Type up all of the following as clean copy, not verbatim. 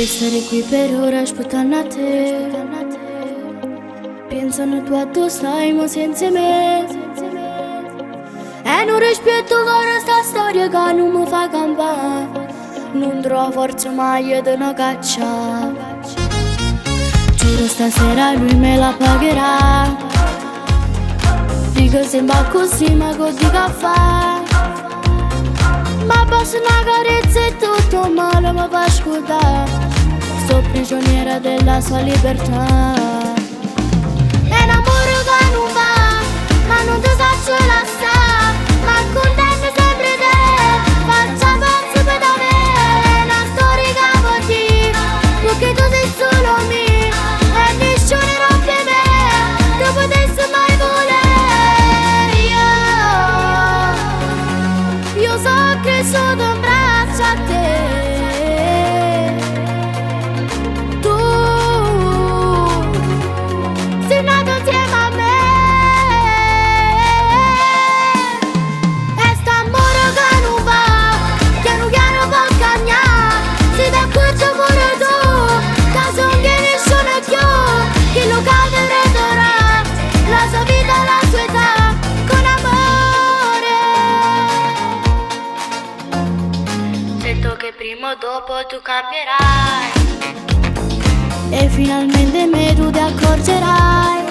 stare qui per ora aspettando a te. Pensano tu a tu stai ma senza me. E non rispetto ora sta storia che non mi fa campare. Non trovo forza mai di una caccia. Giuro stasera lui me la pagherà. Dico sembra così ma che dica fa. Ma basta una carezza e tutto male mi fa ascoltare. Sto prigioniera della sua libertà. È un amore che non va, ma non ti faccio la sta. Ma contento sempre te, faccia pazzo per da me. È una storia che vuol dire, perché tu sei solo mio. E nessuno rompe me, tu potessi mai volere. Io so che sono in braccio a te. Che prima o dopo tu cambierai e finalmente me tu ti accorgerai.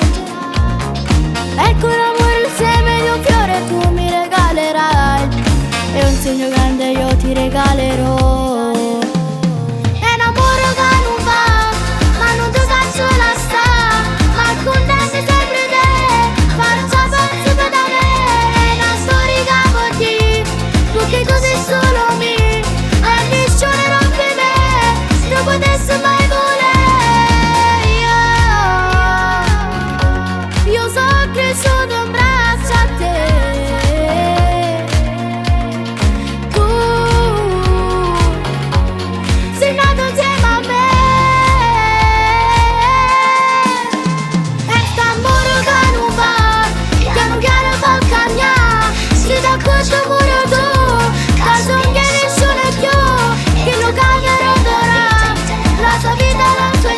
Ecco l'amore, il seme di un fiore tu mi regalerai e un segno grande io ti regalerò. È un amore che non va, ma non ti faccio la sta. Ma contento sempre te, faccia pazzo per da me. È una storia che vuol dire, perché tu sei solo mio. Non potessi mai volere. Io so che sono in braccio a te. Tu sei nato insieme a me. E st'amore che non va, piano piano fa cambiare. Si da questo amore tu, da sogno nessuno più, che lo cambierò. La sua vita, la sua